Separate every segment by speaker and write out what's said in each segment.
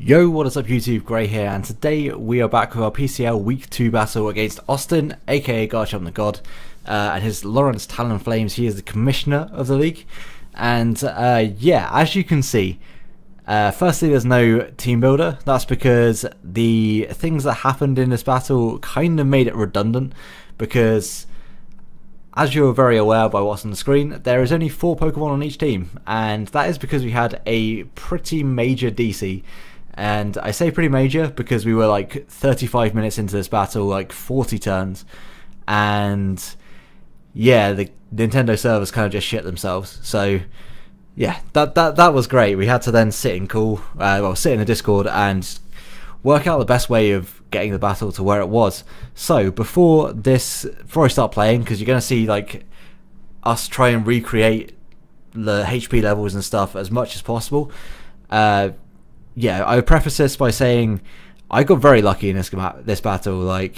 Speaker 1: Yo, what is up YouTube, Gray here, and today we are back with our PCL Week 2 battle against Austin, aka GarchomptheGod, and his Lawrence Talonflames. He is the commissioner of the league, and yeah, as you can see, firstly there's no team builder. That's because the things that happened in this battle kind of made it redundant, because as you're very aware by what's on the screen, there is only 4 Pokemon on each team, and that is because we had a pretty major DC. And I say pretty major because we were like 35 minutes into this battle, like 40 turns, and yeah, the Nintendo servers kind of just shit themselves. So yeah, that was great. We had to then sit in the Discord and work out the best way of getting the battle to where it was. So before I start playing, because you're gonna see like us try and recreate the HP levels and stuff as much as possible. Yeah, I would preface this by saying I got very lucky in this battle. Like,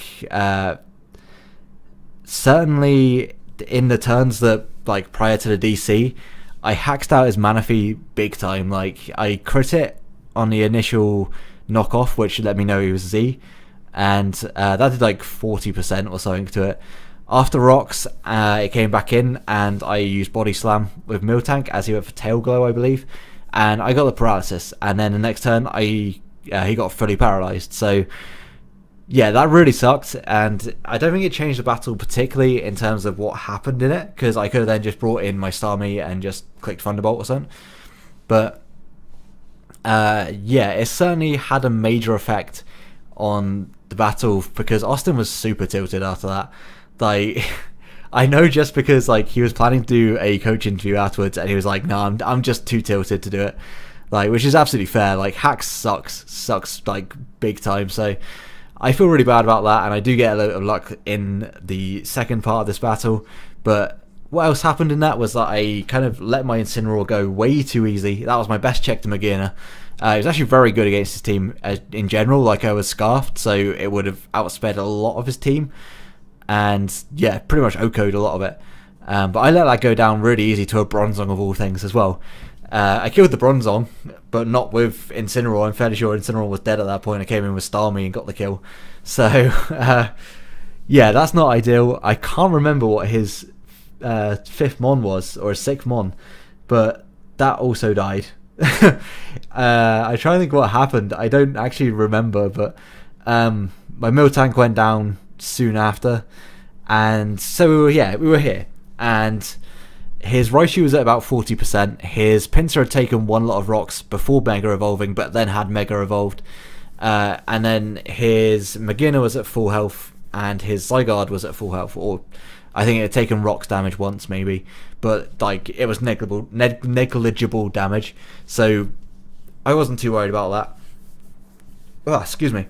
Speaker 1: certainly in the turns that, like, prior to the DC, I hacked out his Manaphy big time. Like, I crit it on the initial knockoff, which let me know he was Z, and that did like 40% or something to it. After rocks, it came back in, and I used Body Slam with Miltank as he went for Tail Glow, I believe. And I got the paralysis, and then the next turn he got fully paralyzed. So yeah, that really sucked, and I don't think it changed the battle particularly in terms of what happened in it, because I could have then just brought in my Starmie and just clicked Thunderbolt or something. But yeah, it certainly had a major effect on the battle, because Austin was super tilted after that. Like, I know, just because like he was planning to do a coach interview afterwards, and he was like, "No, I'm just too tilted to do it," like, which is absolutely fair. Like, hacks sucks like big time. So I feel really bad about that, and I do get a little of luck in the second part of this battle. But what else happened in that was that I kind of let my Incineroar go way too easy. That was my best check to Magina. He was actually very good against his team in general. Like, I was scarfed, so it would have outsped a lot of his team. And yeah, pretty much OHKO'd a lot of it. But I let that go down really easy to a Bronzong of all things as well. I killed the Bronzong, but not with Incineroar. I'm fairly sure Incineroar was dead at that point. I came in with Starmie and got the kill. So yeah, that's not ideal. I can't remember what his 5th Mon was, or his 6th Mon, but that also died. I try to think what happened. I don't actually remember, but my Miltank went down soon after, and so we were here, and his Raichu was at about 40%. His Pinsir had taken one lot of rocks before Mega Evolving, but then had Mega Evolved, and then his Magina was at full health, and his Zygarde was at full health, or I think it had taken rocks damage once maybe, but like it was negligible damage, so I wasn't too worried about that. Oh, excuse me.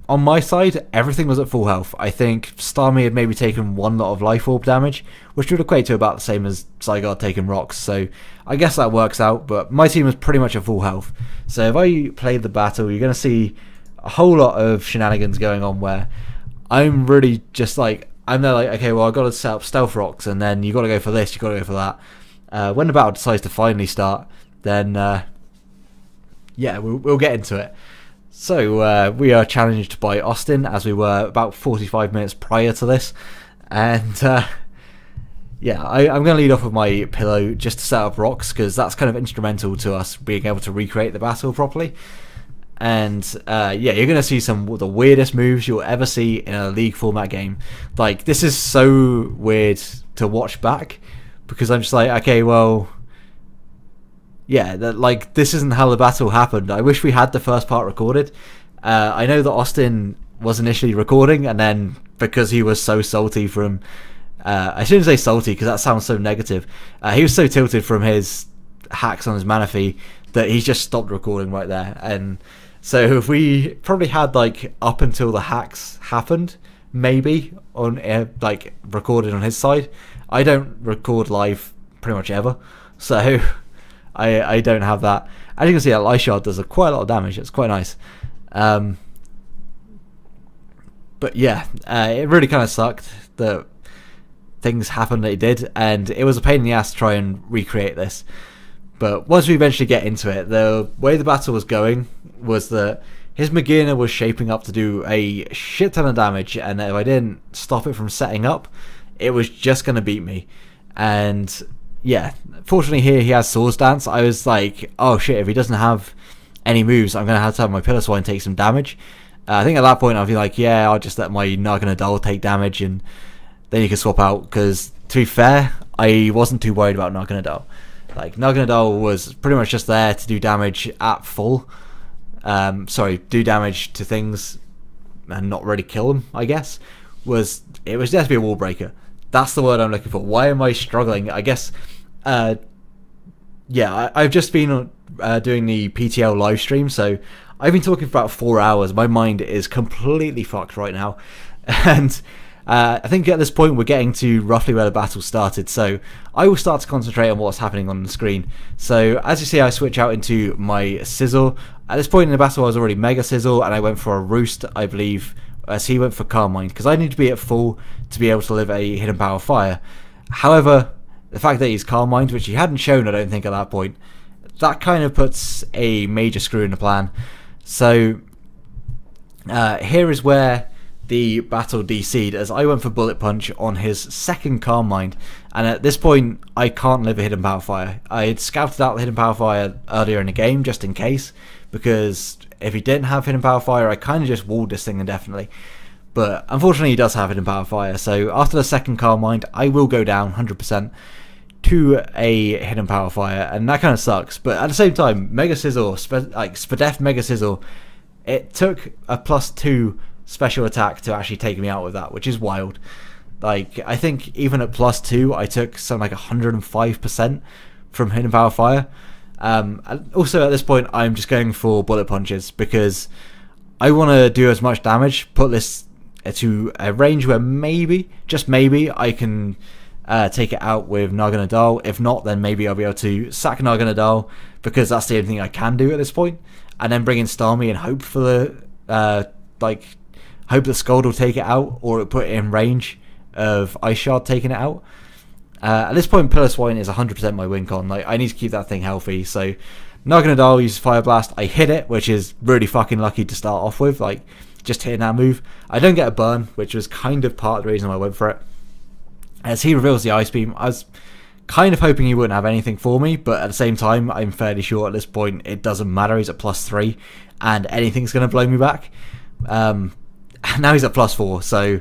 Speaker 1: On my side, everything was at full health. I think Starmie had maybe taken one lot of Life Orb damage, which would equate to about the same as Zygarde taking rocks, so I guess that works out, but my team was pretty much at full health. So if I played the battle, you're going to see a whole lot of shenanigans going on where I'm really just like, I'm there like, okay, well, I've got to set up Stealth Rocks, and then you got to go for this, you got to go for that. When the battle decides to finally start, then yeah, we'll get into it. So we are challenged by Austin, as we were about 45 minutes prior to this, and yeah, I'm going to lead off with my pillow just to set up rocks, because that's kind of instrumental to us being able to recreate the battle properly. And yeah, you're going to see some of the weirdest moves you'll ever see in a league format game. Like, this is so weird to watch back, because I'm just like, okay, well, yeah, like, this isn't how the battle happened. I wish we had the first part recorded. I know that Austin was initially recording, and then because he was so salty from... I shouldn't say salty, because that sounds so negative. He was so tilted from his hacks on his Manaphy that he just stopped recording right there. And so if we probably had, like, up until the hacks happened, maybe, on like, recorded on his side. I don't record live pretty much ever, so... I don't have that. As you can see, that Light Shard does quite a lot of damage. It's quite nice. But yeah, it really kind of sucked that things happened that it did, and it was a pain in the ass to try and recreate this. But once we eventually get into it, the way the battle was going was that his Magina was shaping up to do a shit ton of damage, and if I didn't stop it from setting up, it was just going to beat me. And yeah, fortunately here he has Swords Dance. I was like, oh shit, if he doesn't have any moves, I'm going to have my Pillar Swine take some damage. I think at that point I'd be like, yeah, I'll just let my Narganadal take damage, and then you can swap out, because to be fair, I wasn't too worried about Narganadal. Like, Narganadal was pretty much just there to do damage at full. Do damage to things and not really kill them, I guess. It was just to be a wall breaker. That's the word I'm looking for. Why am I struggling? I guess, I've just been doing the PTL live stream, so I've been talking for about 4 hours. My mind is completely fucked right now. And I think at this point we're getting to roughly where the battle started, so I will start to concentrate on what's happening on the screen. So as you see, I switch out into my Sizzle. At this point in the battle I was already Mega Sizzle, and I went for a Roost, I believe, as he went for Carmine, because I need to be at full to be able to live a Hidden Power Fire. However, the fact that he's Carmine, which he hadn't shown I don't think at that point, that kind of puts a major screw in the plan. So here is where the battle DC'd, as I went for Bullet Punch on his second Carmine, and at this point I can't live a Hidden Power Fire. I had scouted out the Hidden Power Fire earlier in the game just in case, because if he didn't have Hidden Power Fire I kind of just walled this thing indefinitely. But unfortunately he does have Hidden Power Fire, so after the second Carmine I will go down 100% to a Hidden Power Fire, and that kind of sucks. But at the same time, Mega Sizzle, Spadef Mega Sizzle, it took a +2 special attack to actually take me out with that, which is wild. Like, I think even at +2 I took something like 105% from Hidden Power Fire. Also at this point I'm just going for Bullet Punches, because I want to do as much damage, put this to a range where maybe, just maybe, I can take it out with Narganadal. If not, then maybe I'll be able to sack Narganadal, because that's the only thing I can do at this point, and then bring in Starmie and hope for the hope that Scald will take it out, or it'll put it in range of Ice Shard taking it out. At this point, Pillar Swine is 100% my win con. Like, I need to keep that thing healthy. So Narganadal uses Fire Blast. I hit it, which is really fucking lucky to start off with. Like, just hitting that move. I don't get a burn, which was kind of part of the reason why I went for it. As he reveals the Ice Beam, I was kind of hoping he wouldn't have anything for me, but at the same time, I'm fairly sure at this point it doesn't matter. He's at +3, and anything's going to blow me back. Now he's at +4, so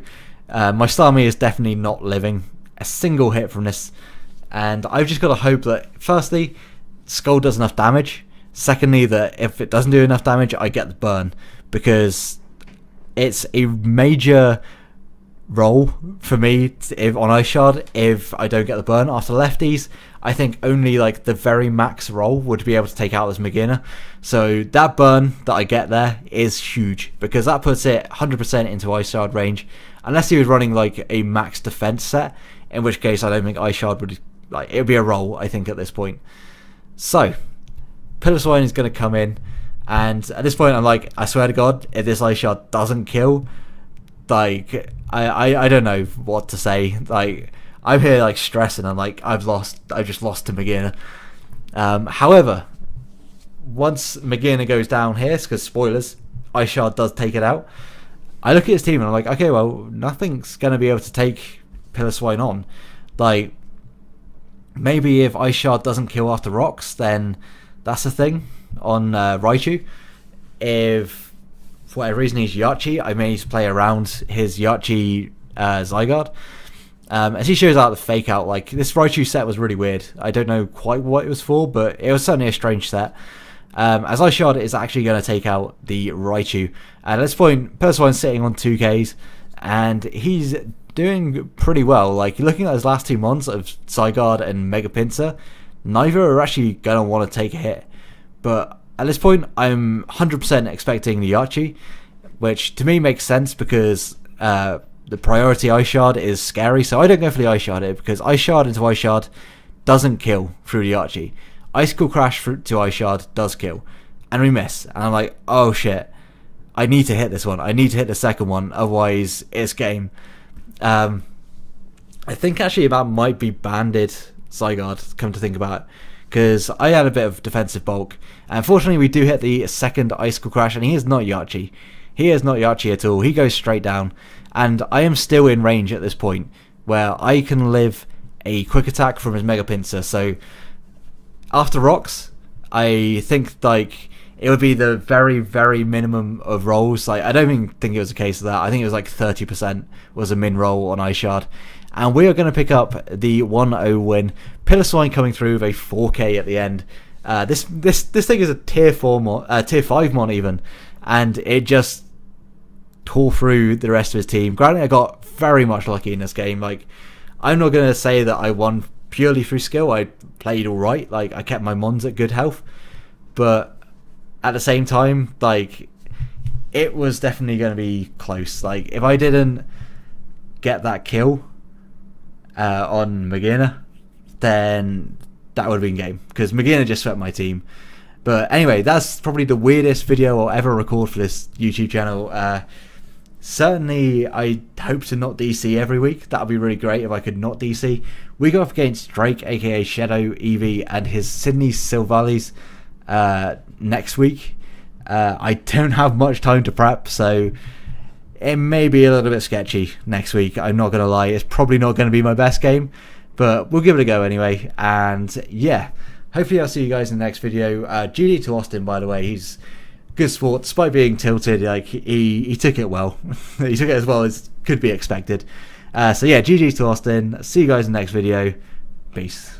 Speaker 1: my Starmie is definitely not living a single hit from this, and I've just got to hope that, firstly, Skull does enough damage, secondly, that if it doesn't do enough damage, I get the burn, because it's a major roll for me if on Ice Shard if I don't get the burn. After lefties, I think only like the very max roll would be able to take out this Magina, so that burn that I get there is huge, because that puts it 100% into Ice Shard range, unless he was running like a max defense set, in which case I don't think Ice Shard would, like, it would be a roll, I think, at this point. So Pillar Swine is going to come in, and at this point I'm like, I swear to God, if this Ice Shard doesn't kill, like, I don't know what to say. Like, I'm here like stressing. I'm like, I've just lost to Magina. However, once Magina goes down here, because spoilers, Ice Shard does take it out. I look at his team and I'm like, okay, well, nothing's gonna be able to take Pillar Swine on. Like, maybe if Ice Shard doesn't kill after rocks, then that's the thing on Raichu. If for whatever reason he's Yachi, I may need to play around his Yachi Zygarde. As he shows out the fake out, like, this Raichu set was really weird. I don't know quite what it was for, but it was certainly a strange set. As Ice Shard is actually going to take out the Raichu. And at this point, Pillar Swine's sitting on 2Ks, and he's doing pretty well. Like, looking at his last two mons of Zygarde and Mega Pinsir, neither are actually going to want to take a hit. But at this point, I'm 100% expecting the Yachi, which to me makes sense, because the priority Ice Shard is scary, so I don't go for the Ice Shard here, because Ice Shard into Ice Shard doesn't kill through the Yachi. Icicle Crash to Ice Shard does kill, and we miss, and I'm like, oh shit, I need to hit this one, I need to hit the second one, otherwise it's game. I think actually that might be banded Zygarde, come to think about it, because I had a bit of defensive bulk. And unfortunately, we do hit the second icicle crash, and he is not Yachi. He is not Yachi at all. He goes straight down, and I am still in range at this point where I can live a quick attack from his Mega Pinsir. So after rocks, I think like it would be the very, very minimum of rolls. Like I don't even think it was a case of that. I think it was like 30% was a min roll on Ice Shard. And we are going to pick up the 1-0 win. Pillar Swine coming through with a 4k at the end. This thing is a tier 5 mon even, and it just tore through the rest of his team. Granted, I got very much lucky in this game. Like, I'm not going to say that I won purely through skill. I played all right. Like, I kept my mons at good health, but at the same time, like, it was definitely going to be close. Like, if I didn't get that kill on Magina, then that would have been game, because Magina just swept my team. But anyway, that's probably the weirdest video I'll ever record for this YouTube channel. Certainly, I hope to not DC every week. That would be really great if I could not DC. We go up against Drake, aka Shadow, Eevee, and his Sydney Silvales next week. I don't have much time to prep, so it may be a little bit sketchy next week. I'm not going to lie. It's probably not going to be my best game, but we'll give it a go anyway. And yeah, hopefully I'll see you guys in the next video. GG to Austin, by the way. He's good sport, despite being tilted. Like he took it well. He took it as well as could be expected. So yeah, GG to Austin. See you guys in the next video. Peace.